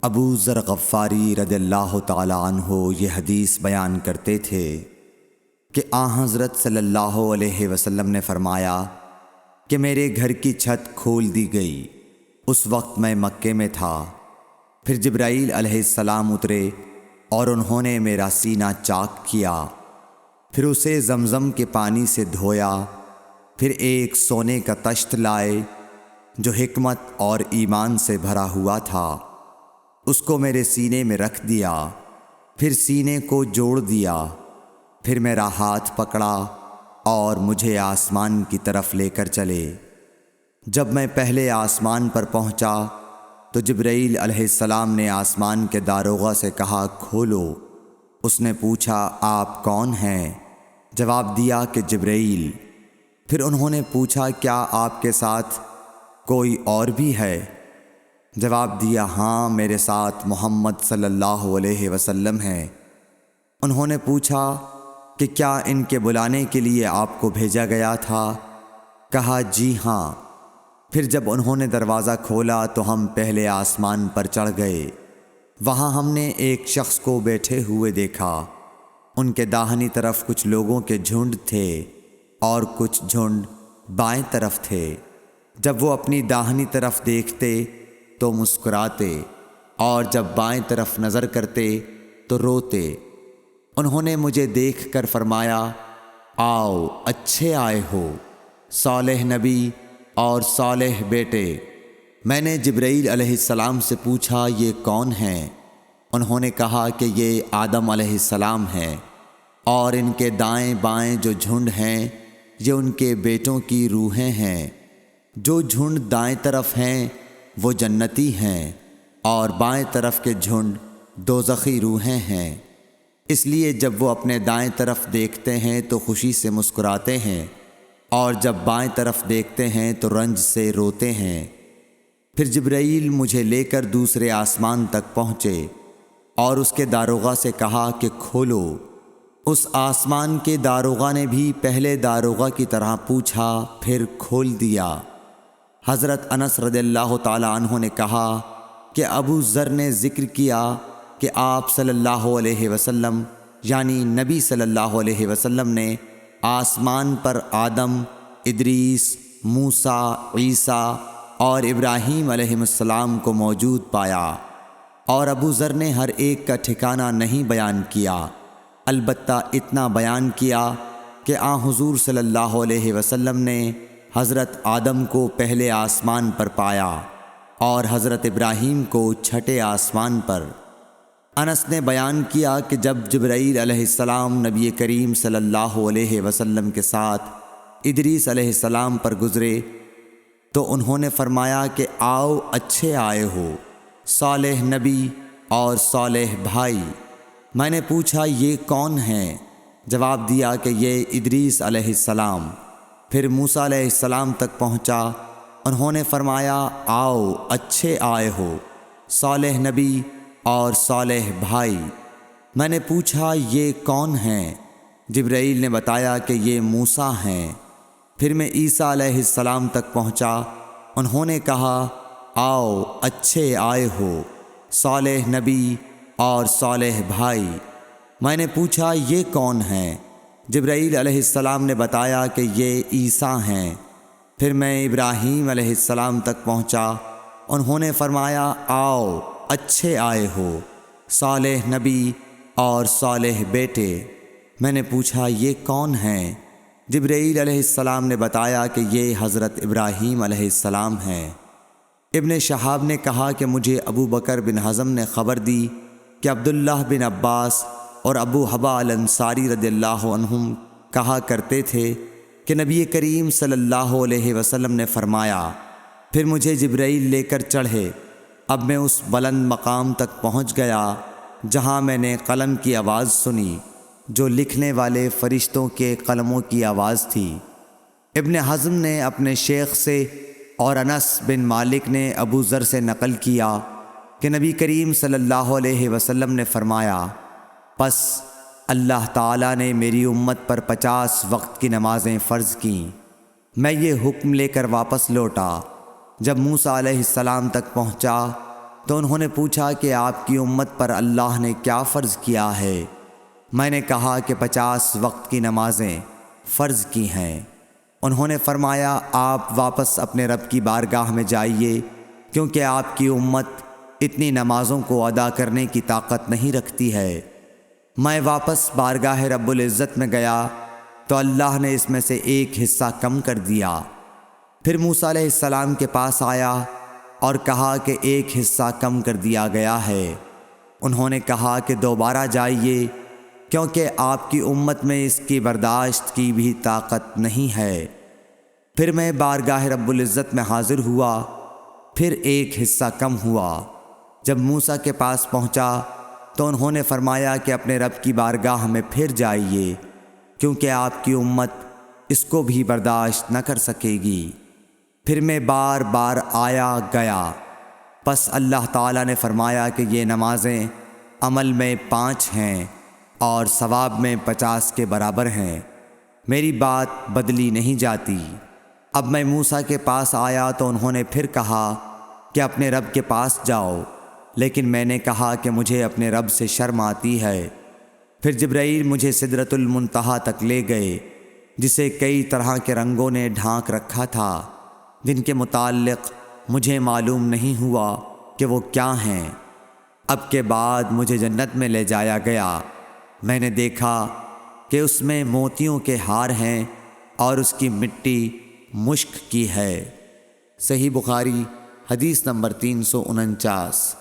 ابو ذر غفاری رضی اللہ تعالی عنہ یہ حدیث بیان کرتے تھے کہ حضرت صلی اللہ علیہ وسلم نے فرمایا کہ میرے گھر کی چھت کھول دی گئی۔ اس وقت میں مکے میں تھا۔ پھر جبرائیل علیہ السلام اترے اور انہوں نے میرا سینہ چاک کیا، پھر اسے زمزم کے پانی سے دھویا، پھر ایک سونے کا طشت لائے جو حکمت اور ایمان سے بھرا ہوا تھا، اس کو میرے سینے میں رکھ دیا، پھر سینے کو جوڑ دیا، پھر میرا ہاتھ پکڑا اور مجھے آسمان کی طرف لے کر چلے۔ جب میں پہلے آسمان پر پہنچا تو جبرائیل علیہ السلام نے آسمان کے داروغہ سے کہا کھولو۔ اس نے پوچھا آپ کون ہیں؟ جواب دیا کہ جبرائیل۔ پھر انہوں نے پوچھا کیا آپ کے ساتھ کوئی اور بھی ہے؟ جواب دیا ہاں، میرے ساتھ محمد صلی اللہ علیہ وسلم ہے۔ انہوں نے پوچھا کہ کیا ان کے بلانے کے لیے آپ کو بھیجا گیا تھا؟ کہا جی ہاں۔ پھر جب انہوں نے دروازہ کھولا تو ہم پہلے آسمان پر چڑھ گئے۔ وہاں ہم نے ایک شخص کو بیٹھے ہوئے دیکھا۔ ان کے داہنی طرف کچھ لوگوں کے جھنڈ تھے اور کچھ جھنڈ بائیں طرف تھے۔ جب وہ اپنی داہنی طرف دیکھتے تو مسکراتے اور جب بائیں طرف نظر کرتے تو روتے۔ انہوں نے مجھے دیکھ کر فرمایا آؤ اچھے آئے ہو، صالح نبی اور صالح بیٹے۔ میں نے جبرائیل علیہ السلام سے پوچھا یہ کون ہیں؟ انہوں نے کہا کہ یہ آدم علیہ السلام ہیں، اور ان کے دائیں بائیں جو جھنڈ ہیں یہ ان کے بیٹوں کی روحیں ہیں۔ جو جھنڈ دائیں طرف ہیں وہ جنتی ہیں، اور بائیں طرف کے جھنڈ دوزخی روحیں ہیں۔ اس لیے جب وہ اپنے دائیں طرف دیکھتے ہیں تو خوشی سے مسکراتے ہیں، اور جب بائیں طرف دیکھتے ہیں تو رنج سے روتے ہیں۔ پھر جبرائیل مجھے لے کر دوسرے آسمان تک پہنچے اور اس کے داروغہ سے کہا کہ کھولو۔ اس آسمان کے داروغہ نے بھی پہلے داروغہ کی طرح پوچھا، پھر کھول دیا۔ حضرت انس رضی اللہ تعالی عنہ نے کہا کہ ابو ذر نے ذکر کیا کہ آپ صلی اللہ علیہ وسلم یعنی نبی صلی اللہ علیہ وسلم نے آسمان پر آدم، ادریس، موسیٰ، عیسیٰ اور ابراہیم علیہ السلام کو موجود پایا، اور ابو ذر نے ہر ایک کا ٹھکانہ نہیں بیان کیا، البتہ اتنا بیان کیا کہ حضور صلی اللہ علیہ وسلم نے حضرت آدم کو پہلے آسمان پر پایا اور حضرت ابراہیم کو چھٹے آسمان پر۔ انس نے بیان کیا کہ جب جبرائیل علیہ السلام نبی کریم صلی اللہ علیہ وسلم کے ساتھ ادریس علیہ السلام پر گزرے تو انہوں نے فرمایا کہ آؤ اچھے آئے ہو، صالح نبی اور صالح بھائی۔ میں نے پوچھا یہ کون ہیں؟ جواب دیا کہ یہ ادریس علیہ السلام۔ پھر موسیٰ علیہ السلام تک پہنچا۔ انہوں نے فرمایا آؤ اچھے آئے ہو، صالح نبی اور صالح بھائی۔ میں نے پوچھا یہ کون ہیں؟ جبرائیل نے بتایا کہ یہ موسیٰ ہیں۔ پھر میں عیسیٰ علیہ السلام تک پہنچا۔ انہوں نے کہا آؤ اچھے آئے ہو، صالح نبی اور صالح بھائی۔ میں نے پوچھا یہ کون ہیں؟ جبرائیل علیہ السلام نے بتایا کہ یہ عیسیٰ ہیں۔ پھر میں ابراہیم علیہ السلام تک پہنچا۔ انہوں نے فرمایا آؤ اچھے آئے ہو، صالح نبی اور صالح بیٹے۔ میں نے پوچھا یہ کون ہیں؟ جبرائیل علیہ السلام نے بتایا کہ یہ حضرت ابراہیم علیہ السلام ہیں۔ ابن شہاب نے کہا کہ مجھے ابو بکر بن حزم نے خبر دی کہ عبداللہ بن عباس اور ابو حبا الانصاری رضی اللہ عنہم کہا کرتے تھے کہ نبی کریم صلی اللہ علیہ وسلم نے فرمایا، پھر مجھے جبرائیل لے کر چڑھے۔ اب میں اس بلند مقام تک پہنچ گیا جہاں میں نے قلم کی آواز سنی جو لکھنے والے فرشتوں کے قلموں کی آواز تھی۔ ابن حزم نے اپنے شیخ سے اور انس بن مالک نے ابو ذر سے نقل کیا کہ نبی کریم صلی اللہ علیہ وسلم نے فرمایا، پس اللہ تعالیٰ نے میری امت پر 50 وقت کی نمازیں فرض کیں۔ میں یہ حکم لے کر واپس لوٹا۔ جب موسیٰ علیہ السلام تک پہنچا تو انہوں نے پوچھا کہ آپ کی امت پر اللہ نے کیا فرض کیا ہے؟ میں نے کہا کہ 50 وقت کی نمازیں فرض کی ہیں۔ انہوں نے فرمایا آپ واپس اپنے رب کی بارگاہ میں جائیے، کیونکہ آپ کی امت اتنی نمازوں کو ادا کرنے کی طاقت نہیں رکھتی ہے۔ میں واپس بارگاہ رب العزت میں گیا تو اللہ نے اس میں سے ایک حصہ کم کر دیا۔ پھر موسیٰ علیہ السلام کے پاس آیا اور کہا کہ ایک حصہ کم کر دیا گیا ہے۔ انہوں نے کہا کہ دوبارہ جائیے، کیونکہ آپ کی امت میں اس کی برداشت کی بھی طاقت نہیں ہے۔ پھر میں بارگاہ رب العزت میں حاضر ہوا، پھر ایک حصہ کم ہوا۔ جب موسیٰ کے پاس پہنچا تو انہوں نے فرمایا کہ اپنے رب کی بارگاہ میں پھر جائیے، کیونکہ آپ کی امت اس کو بھی برداشت نہ کر سکے گی۔ پھر میں بار بار آیا گیا، پس اللہ تعالیٰ نے فرمایا کہ یہ نمازیں عمل میں 5 ہیں اور ثواب میں 50 کے برابر ہیں، میری بات بدلی نہیں جاتی۔ اب میں موسیٰ کے پاس آیا تو انہوں نے پھر کہا کہ اپنے رب کے پاس جاؤ، لیکن میں نے کہا کہ مجھے اپنے رب سے شرم آتی ہے۔ پھر جبرائیل مجھے سدرۃ المنتہا تک لے گئے، جسے کئی طرح کے رنگوں نے ڈھانک رکھا تھا، جن کے متعلق مجھے معلوم نہیں ہوا کہ وہ کیا ہیں۔ اب کے بعد مجھے جنت میں لے جایا گیا۔ میں نے دیکھا کہ اس میں موتیوں کے ہار ہیں اور اس کی مٹی مشک کی ہے۔ صحیح بخاری حدیث نمبر 349۔